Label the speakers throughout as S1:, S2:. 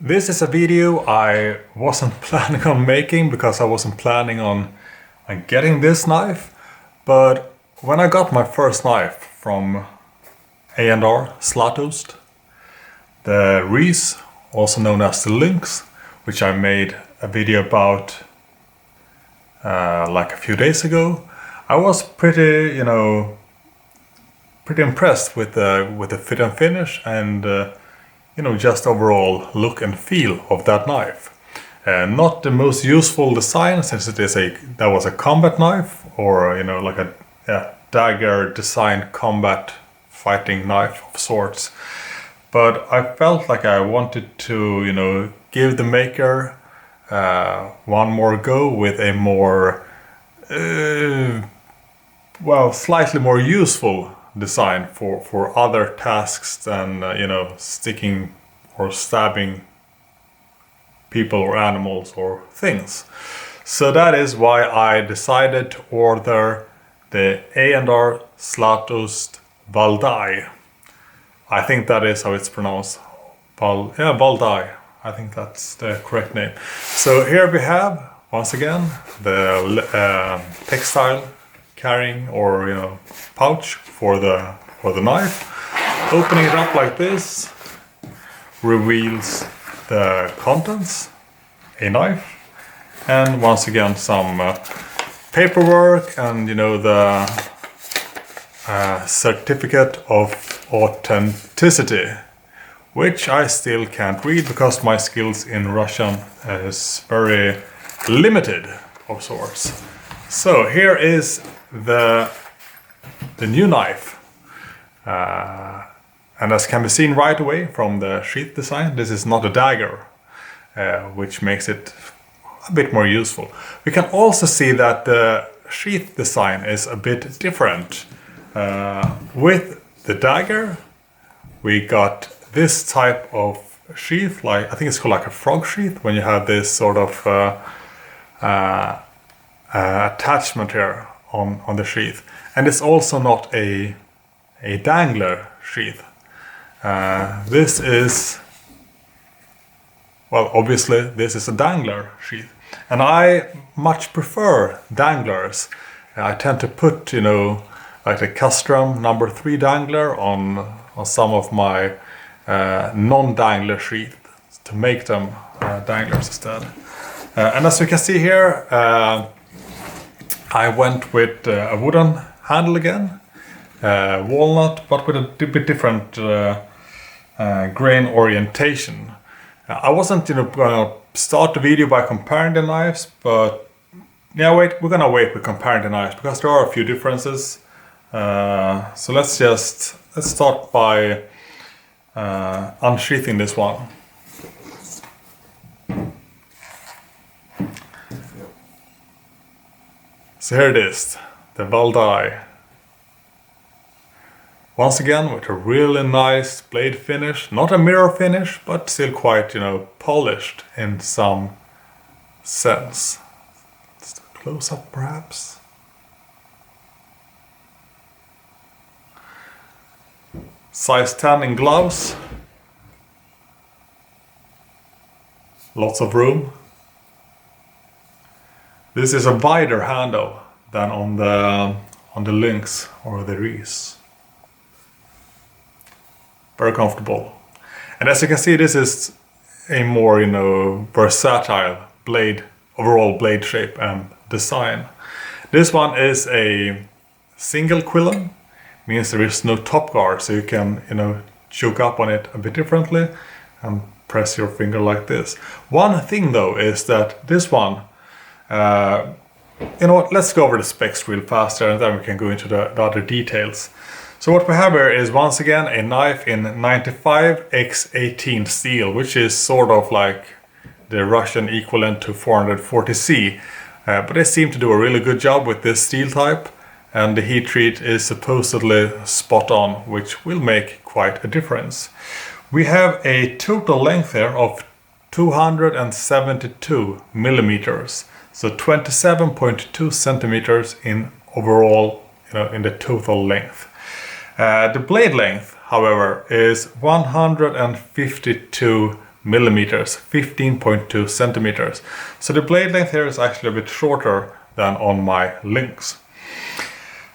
S1: This is a video I wasn't planning on making because I wasn't planning on getting this knife, but when I got my first knife from A&R Zlatoust, the Reese, also known as the LYNX, which I made a video about like a few days ago, I was pretty impressed with the fit and finish and just overall look and feel of that knife. Not the most useful design, since it is that was a combat knife, or like a dagger designed combat fighting knife of sorts. But I felt like I wanted to give the maker one more go with a more slightly more useful design for other tasks than sticking or stabbing people or animals or things. So that is why I decided to order the A&R Zlatoust Valdai. I think that is how it's pronounced. Valdai. I think that's the correct name. So here we have, once again, the textile carrying or pouch for the knife. Opening it up like this reveals the contents, a knife, and once again some paperwork and the certificate of authenticity, which I still can't read because my skills in Russian is very limited of sorts. So here is the new knife, and as can be seen right away from the sheath design, this is not a dagger, which makes it a bit more useful. We can also see that the sheath design is a bit different. With the dagger we got this type of sheath, like I think it's called like a frog sheath, when you have this sort of attachment here on the sheath, and it's also not a dangler sheath. This is, well, obviously this is a dangler sheath, and I much prefer danglers. I tend to put like the custom number 3 dangler on some of my non-dangler sheath to make them danglers instead. And as you can see here, I went with a wooden handle again, walnut, but with a bit different grain orientation. I wasn't going to start the video by comparing the knives, but we're gonna wait with comparing the knives because there are a few differences. So let's start by unsheathing this one. So here it is, the Valdai. Once again with a really nice blade finish, not a mirror finish, but still quite polished in some sense. Just a close up perhaps. Size 10 in gloves. Lots of room. This is a wider handle than on the LYNX or the Reese. Very comfortable. And as you can see, this is a more versatile blade, overall blade shape and design. This one is a single quillen, means there is no top guard, so you can choke up on it a bit differently and press your finger like this. One thing though is that this one, let's go over the specs real fast and then we can go into the other details. So what we have here is once again a knife in 95x18 steel, which is sort of like the Russian equivalent to 440C, but they seem to do a really good job with this steel type, and the heat treat is supposedly spot on, which will make quite a difference. We have a total length here of 272 millimeters, so 27.2 centimeters in overall, in the total length. The blade length, however, is 152 millimeters, 15.2 centimeters. So the blade length here is actually a bit shorter than on my LYNX.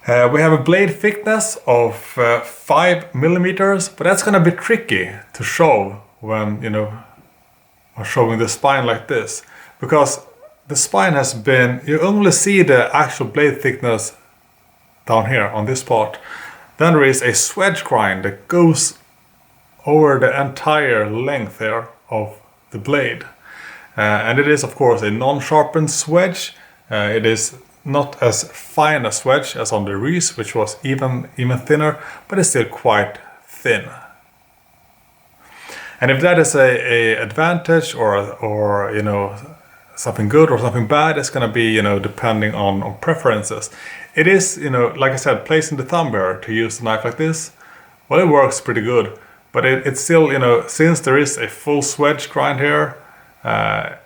S1: We have a blade thickness of 5 millimeters, but that's gonna be tricky to show when, you know, showing the spine like this, because the spine has been, you only see the actual blade thickness down here on this part. Then there is a swedge grind that goes over the entire length here of the blade. And it is of course a non-sharpened swedge. It is not as fine a swedge as on the Reese, which was even thinner, but it's still quite thin. And if that is a advantage or you know, something good or something bad, it's gonna be, you know, depending on preferences. It is, you know, like I said, placing the thumb here to use the knife like this, well, it works pretty good. But it's still, you know, since there is a full swedge grind here, I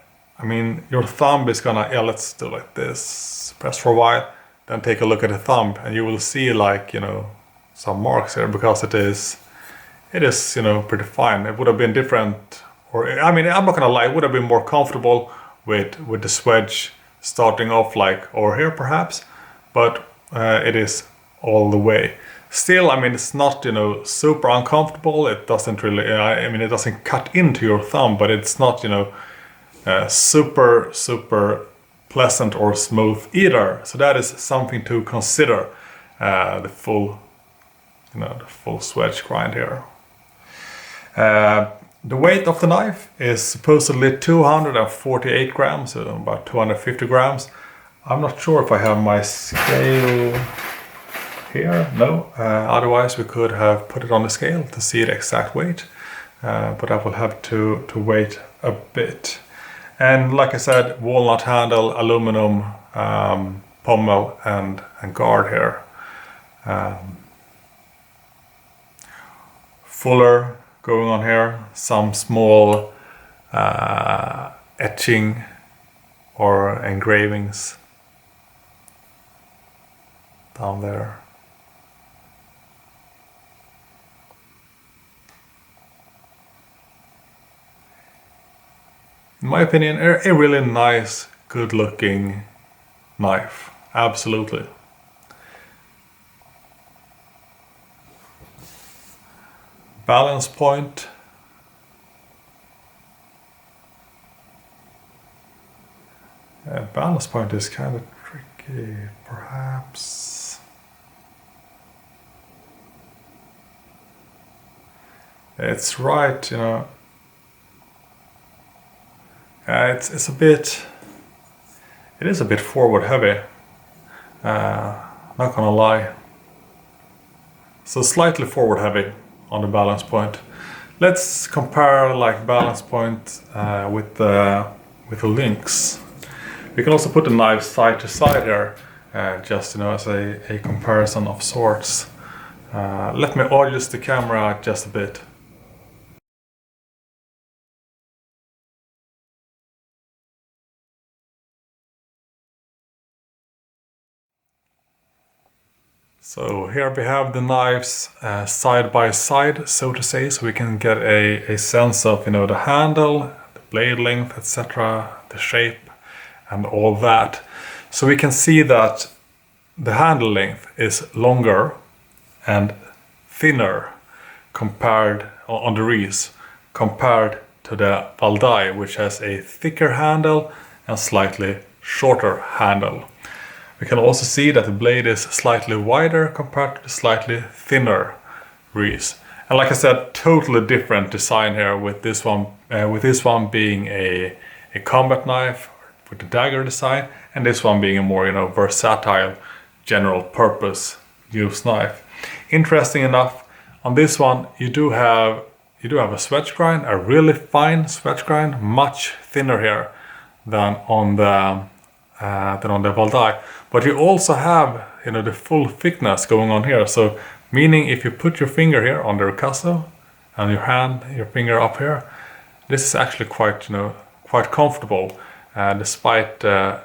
S1: mean, your thumb is gonna, yeah, let's do like this, press for a while, then take a look at the thumb, and you will see, like, you know, some marks here, because it is, you know, pretty fine. It would have been different, or, I mean, I'm not gonna lie, it would have been more comfortable with the swedge starting off like over here perhaps, but it is all the way. Still, I mean, it's not, you know, super uncomfortable. It doesn't really, I mean, it doesn't cut into your thumb, but it's not, you know, super pleasant or smooth either. So that is something to consider, the full, you know, the full swedge grind here. The weight of the knife is supposedly 248 grams, so about 250 grams. I'm not sure if I have my scale here. No, otherwise we could have put it on the scale to see the exact weight, but I will have to wait a bit. And like I said, walnut handle, aluminum pommel and guard here. Fuller going on here, some small etching or engravings down there. In my opinion, a really nice, good looking knife, absolutely. Balance point. Balance point is kind of tricky, perhaps. It's right, you know. It's a bit. It is a bit forward heavy. Not gonna lie. So slightly forward heavy on the balance point. Let's compare like balance point with the LYNX. We can also put the knives side to side here, just, you know, as a comparison of sorts. Let me adjust the camera just a bit. So here we have the knives side by side, so to say, so we can get a sense of, you know, the handle, the blade length, etc., the shape, and all that. So we can see that the handle length is longer and thinner compared on the Reese, compared to the Valdai, which has a thicker handle and slightly shorter handle. We can also see that the blade is slightly wider compared to the slightly thinner Reese. And like I said, totally different design here with this one being a combat knife with the dagger design, and this one being a more, you know, versatile, general purpose use knife. Interesting enough, on this one you do have a swedge grind, a really fine swedge grind, much thinner here than on the Valdai. But you also have, you know, the full thickness going on here. So meaning if you put your finger here on the ricasso and your finger up here, this is actually quite, you know, quite comfortable, despite the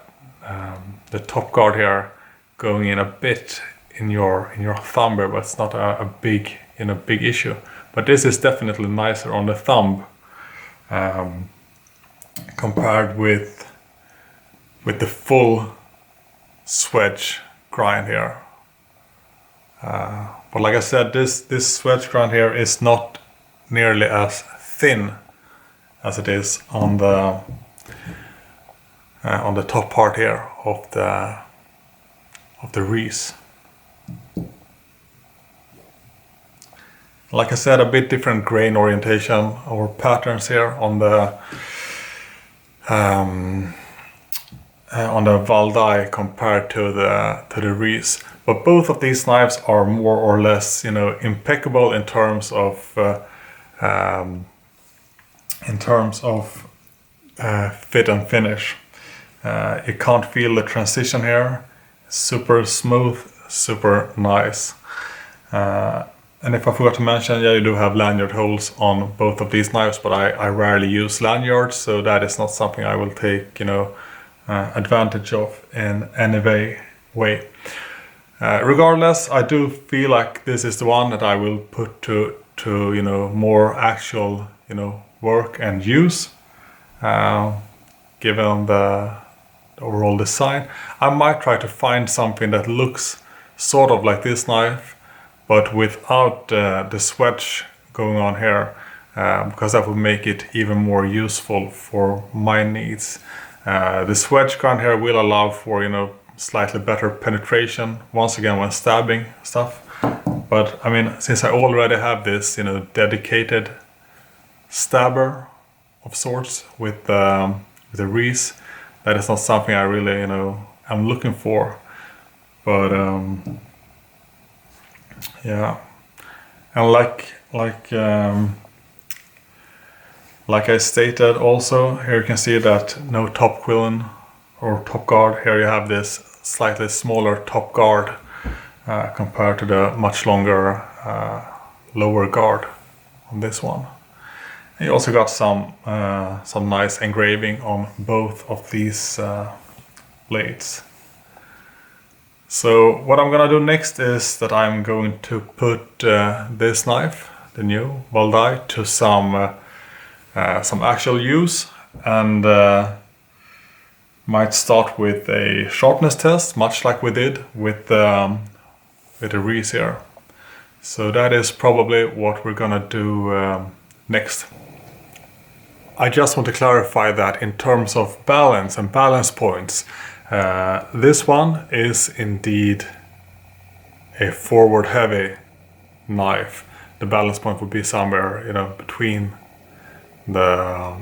S1: top guard here going in a bit in your thumb here, but it's not a big, you know, big issue. But this is definitely nicer on the thumb. compared with the full swedge grind here. But like I said, this swedge grind here is not nearly as thin as it is on the top part here of the wreath. Like I said, a bit different grain orientation or patterns here on the Valdai compared to the wreath. But both of these knives are more or less, you know, impeccable in terms of fit and finish. You can't feel the transition here. Super smooth, super nice. And if I forgot to mention, yeah, you do have lanyard holes on both of these knives, but I rarely use lanyards, so that is not something I will take, you know, advantage of in any way. Regardless, I do feel like this is the one that I will put to you know, more actual, you know, work and use, given the overall design. I might try to find something that looks sort of like this knife, but without the swedge going on here, because that would make it even more useful for my needs. The swedge grind here will allow for, you know, slightly better penetration once again when stabbing stuff. But I mean, since I already have this, you know, dedicated stabber of sorts with the wreath, that is not something I really, you know, I'm looking for. But yeah, and like I stated also, here you can see that no top quillen or top guard. Here you have this slightly smaller top guard compared to the much longer lower guard on this one. And you also got some nice engraving on both of these blades. So what I'm gonna do next is that I'm going to put this knife, the new Valdai, to some actual use, and might start with a sharpness test, much like we did with the wreath here. So that is probably what we're gonna do next. I just want to clarify that in terms of balance and balance points, this one is indeed a forward heavy knife. The balance point would be somewhere, you know, between the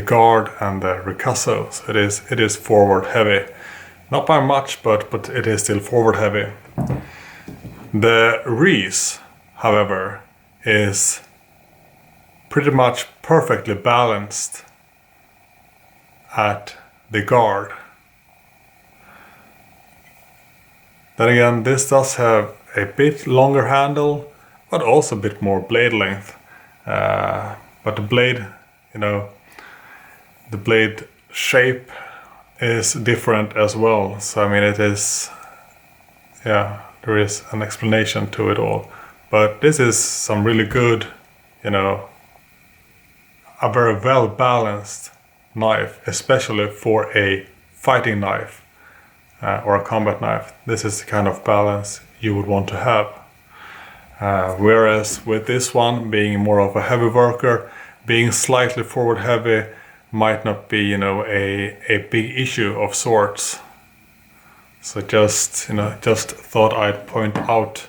S1: guard and the ricasso. So it is forward heavy, not by much, but it is still forward heavy. The wreath, however, is pretty much perfectly balanced at the guard. Then again, this does have a bit longer handle, but also a bit more blade length. But the blade, you know, the blade shape is different as well. So I mean, it is, yeah, there is an explanation to it all. But this is some really good, you know, a very well balanced knife, especially for a fighting knife or a combat knife. This is the kind of balance you would want to have. Whereas with this one being more of a heavy worker, being slightly forward heavy might not be, you know, a big issue of sorts. So just thought I'd point out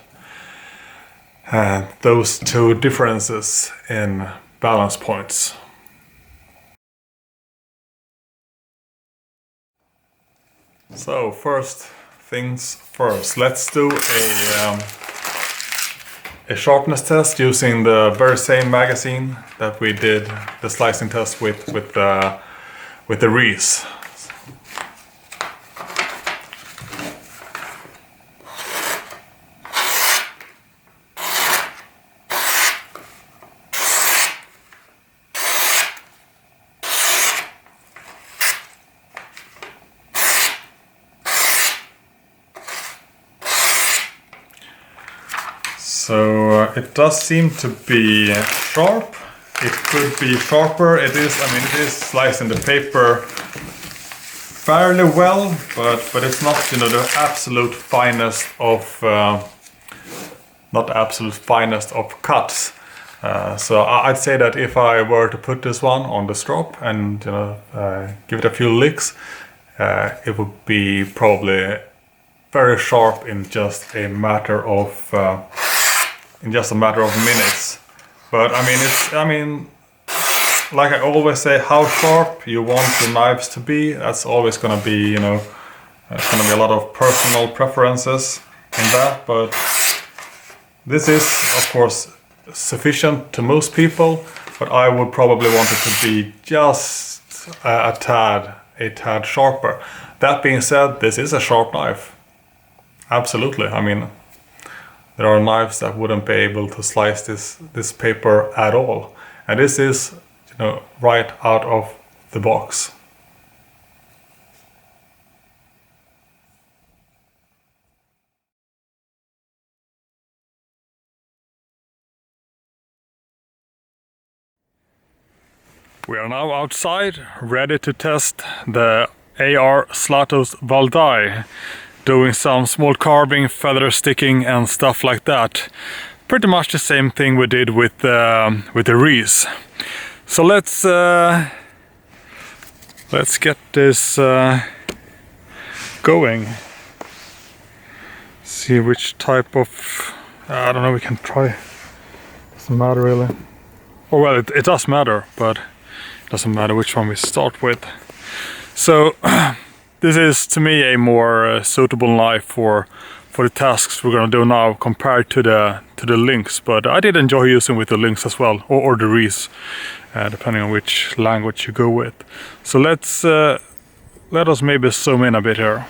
S1: those two differences in balance points. So first things first, let's do a sharpness test using the very same magazine that we did the slicing test with the wreath. So it does seem to be sharp, it could be sharper. It is, I mean, it is slicing the paper fairly well, but it's not, you know, the absolute finest of not the absolute finest of cuts. So I'd say that if I were to put this one on the strop and, you know, give it a few licks, it would be probably very sharp in just a matter of minutes. But I mean, like I always say, how sharp you want the knives to be, that's always gonna be, you know, there's gonna be a lot of personal preferences in that, but this is, of course, sufficient to most people, but I would probably want it to be just a tad sharper. That being said, this is a sharp knife. Absolutely. I mean, there are knives that wouldn't be able to slice this paper at all. And this is, you know, right out of the box. We are now outside, ready to test the AR Zlatoust Valdai, doing some small carving, feather sticking and stuff like that. Pretty much the same thing we did with the Reese. So let's get this going. See which type of, I don't know, we can try. Doesn't matter really. Oh well, it does matter, but doesn't matter which one we start with. So this is to me a more suitable knife for the tasks we're gonna do now compared to the LYNX, but I did enjoy using with the LYNX as well, or the Reese, depending on which language you go with. So let us maybe zoom in a bit here.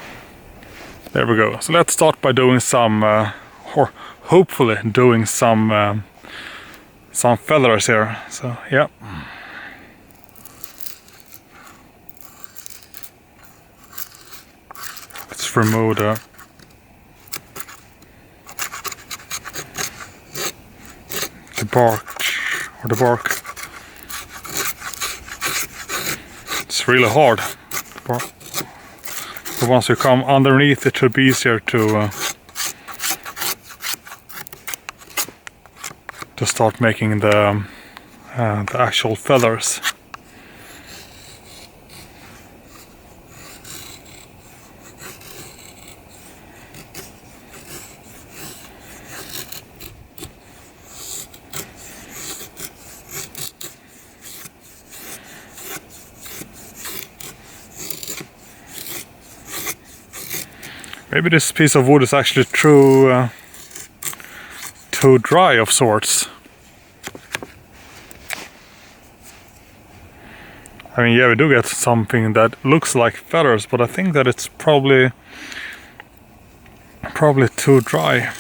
S1: There we go. So let's start by doing some, or hopefully doing some feathers here. So yeah. Let's remove the bark. It's really hard. But once you come underneath, it should be easier to start making the actual feathers. Maybe this piece of wood is actually too dry of sorts. I mean, yeah, we do get something that looks like feathers, but I think that it's probably too dry.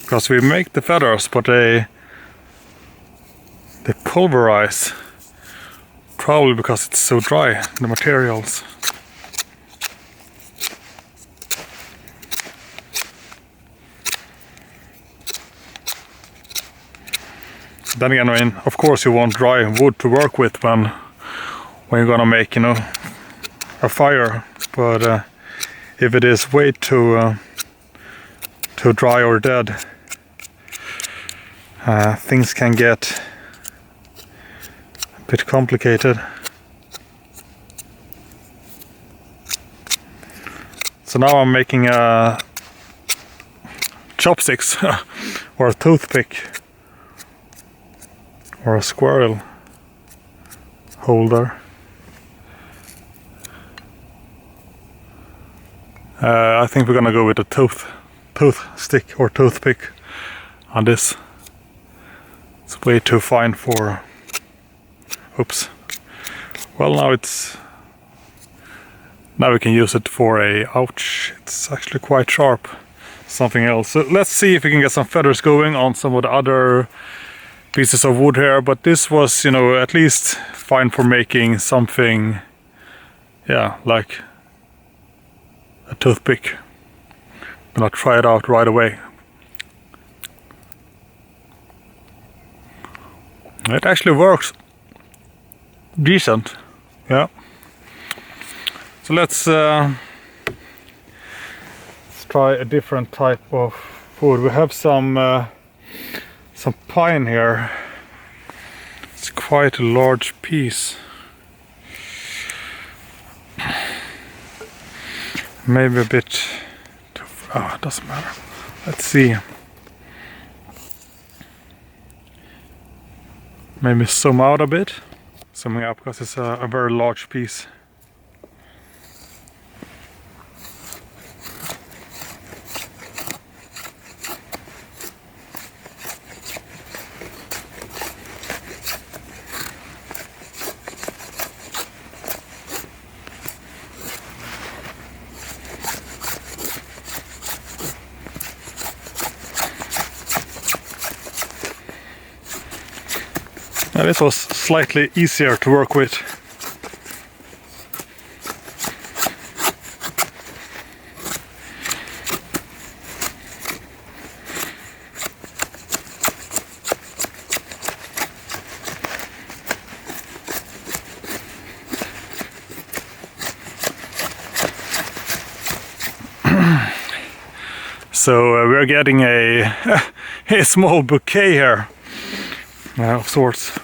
S1: Because we make the feathers, but they pulverize. Probably because it's so dry, the materials. Then again, I mean, of course you want dry wood to work with when you're gonna make, you know, a fire. But if it is way too dry or dead, things can get a bit complicated. So now I'm making chopsticks or a toothpick. Or a squirrel holder. I think we're gonna go with a toothstick or toothpick on this. It's way too fine for. Oops. Well, now we can use it for a. Ouch! It's actually quite sharp. Something else. So let's see if we can get some feathers going on some of the other pieces of wood here, but this was, you know, at least fine for making something, yeah, like a toothpick. I'm gonna try it out right away. It actually works decent, yeah. So let's try a different type of food. We have some pine here. It's quite a large piece. Maybe a bit too. Oh, it doesn't matter. Let's see. Maybe zoom out a bit. Zooming up because it's a very large piece. Now this was slightly easier to work with. So we're getting a small bouquet here of sorts.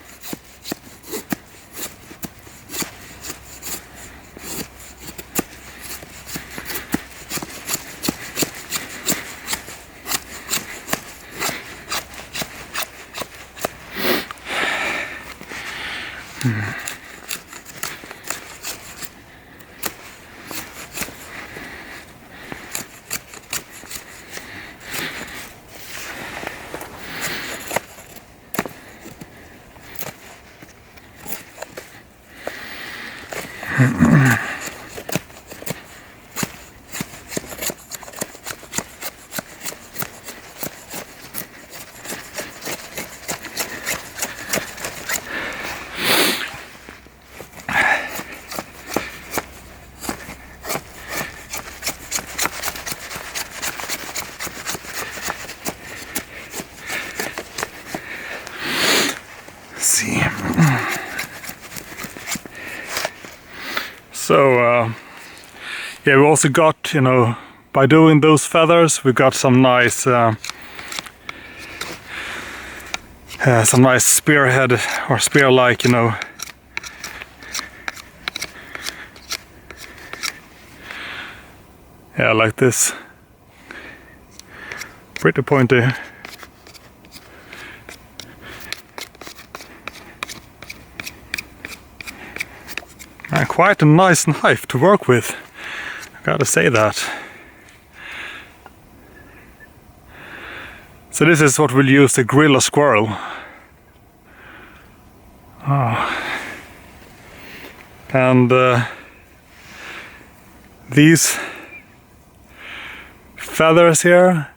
S1: See. So yeah, we also got, you know, by doing those feathers, we got some nice spearhead or spear-like, you know, yeah, like this, pretty pointy. And quite a nice knife to work with, I gotta say that. So this is what we'll use to grill a squirrel. Oh. And these feathers here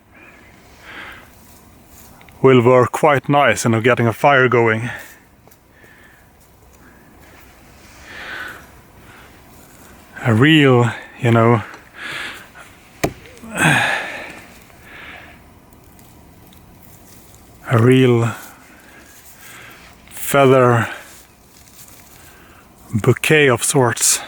S1: will work quite nice, you know, getting a fire going. A real, you know, a real feather bouquet of sorts.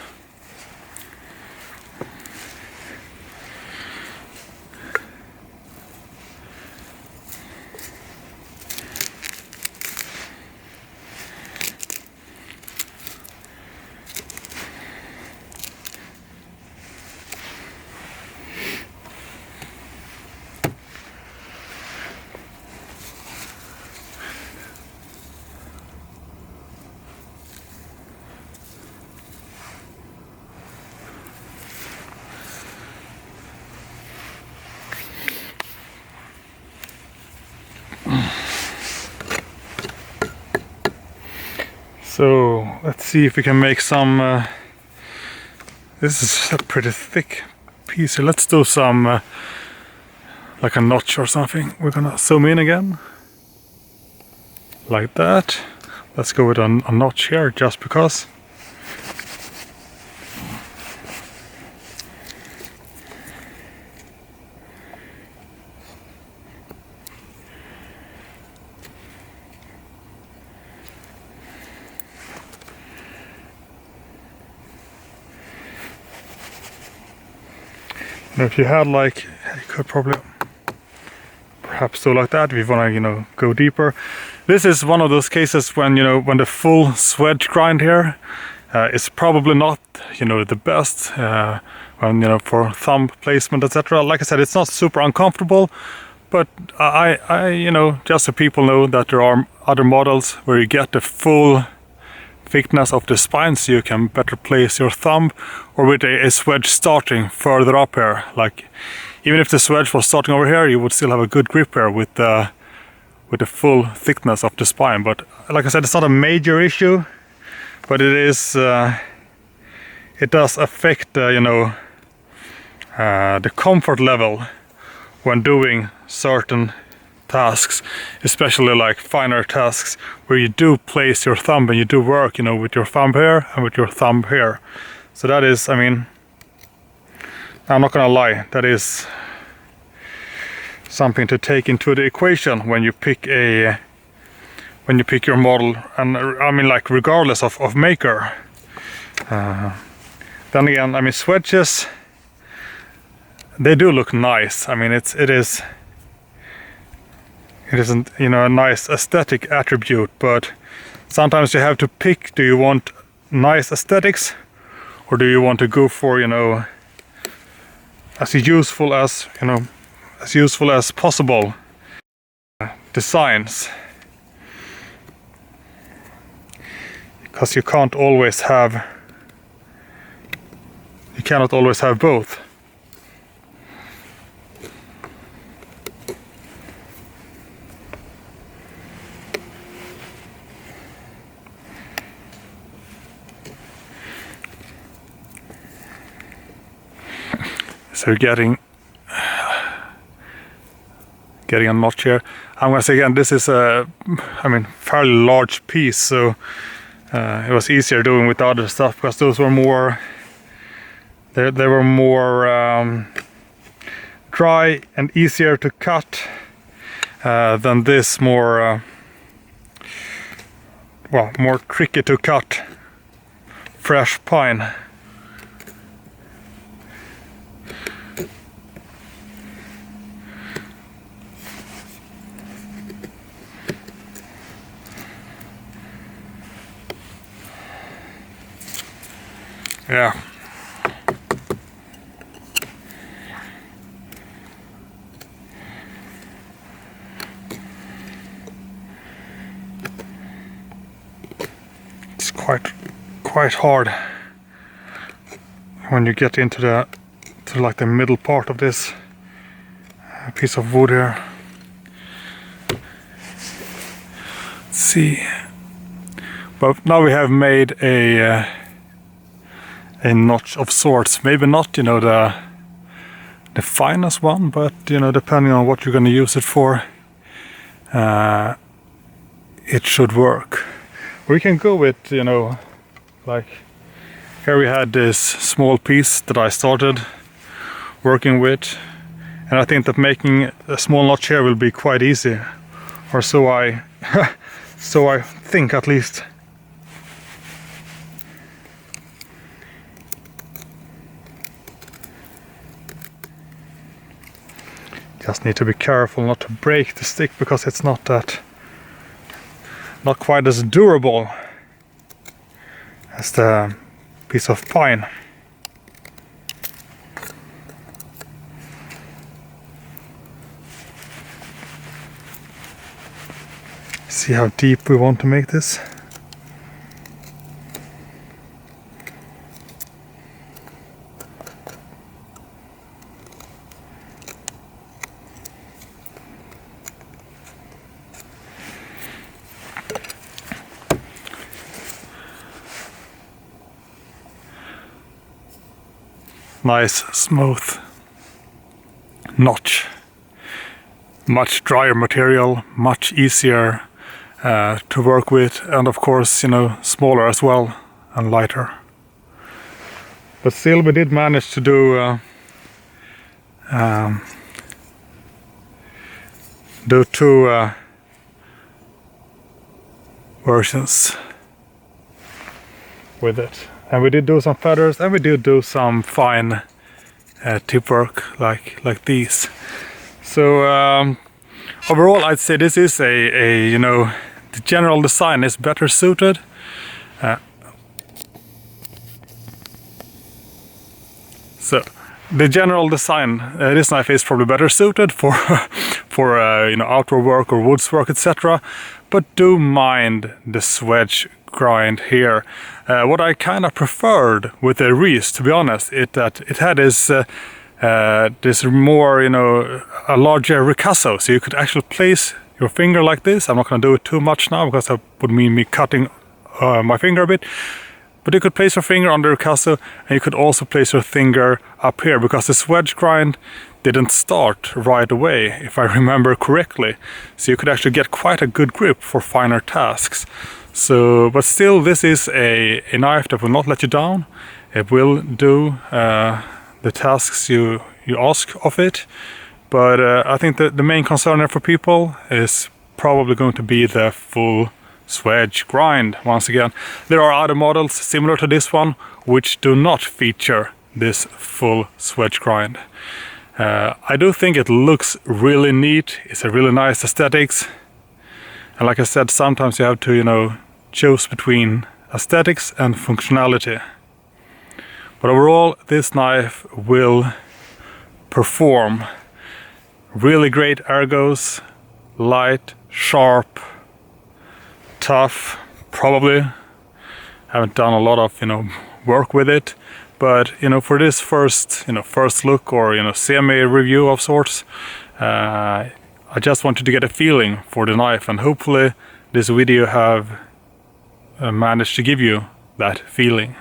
S1: So let's see if we can make some. This is a pretty thick piece here. Let's do some like a notch or something. We're gonna zoom in again like that. Let's go with a notch here just because.
S2: if you had like, you could probably perhaps do like that if you want to, go deeper. This is one of those cases when, when the full swedge grind here is probably not, the best when, for thumb placement, etc. Like I said, it's not super uncomfortable, but I just so people know that there are other models where you get the full thickness of the spine, so you can better place your thumb, or with a swedge starting further up here. Like, even if the swedge was starting over here, you would still have a good grip here with the full thickness of the spine. But like I said, it's not a major issue, but it is. It does affect the comfort level when doing certain tasks, especially like finer tasks where you do place your thumb and you do work, with your thumb here and with your thumb here. So that is, I'm not gonna lie, that is something to take into the equation when you pick your model, and like regardless of maker. Then again, swedges, they do look nice. It isn't, a nice aesthetic attribute, but sometimes you have to pick, do you want nice aesthetics, or do you want to go for, as useful as possible designs? Because you cannot always have both. So getting a notch here. I'm gonna say again, this is a, fairly large piece, so it was easier doing with the other stuff because those were more, they were more dry and easier to cut than this more, more tricky to cut fresh pine. Yeah. It's quite hard when you get into the middle part of this piece of wood here. Let's see. But now we have made a notch of sorts. Maybe not, the finest one, but depending on what you're going to use it for, it should work. We can go with, like here we had this small piece that I started working with, and I think that making a small notch here will be quite easy, or so I think at least. Just need to be careful not to break the stick, because it's not quite as durable as the piece of pine. See how deep we want to make this. Nice smooth notch, much drier material, much easier to work with, and of course smaller as well and lighter. But still we did manage to do two versions with it. And we did do some feathers, and we did do some fine tip work like these. So overall, I'd say this is a the general design is better suited. So the general design, this knife is probably better suited for outdoor work or woods work, etc. But do mind the swedge grind here. What I kind of preferred with the Reese, to be honest, is that it had this more, a larger ricasso, so you could actually place your finger like this. I'm not going to do it too much now because that would mean me cutting my finger a bit. But you could place your finger on the ricasso, and you could also place your finger up here, because the swedge grind didn't start right away, if I remember correctly. So you could actually get quite a good grip for finer tasks. So, but still, this is a knife that will not let you down. It will do the tasks you ask of it. But I think that the main concern there for people is probably going to be the full swedge grind. Once again, there are other models similar to this one which do not feature this full swedge grind. I do think it looks really neat. It's a really nice aesthetics, and like I said, sometimes you have to choose between aesthetics and functionality. But overall, this knife will perform. Really great ergos, light, sharp, tough. Probably haven't done a lot of work with it, but for this first look or semi review of sorts, I just wanted to get a feeling for the knife, and hopefully this video have managed to give you that feeling.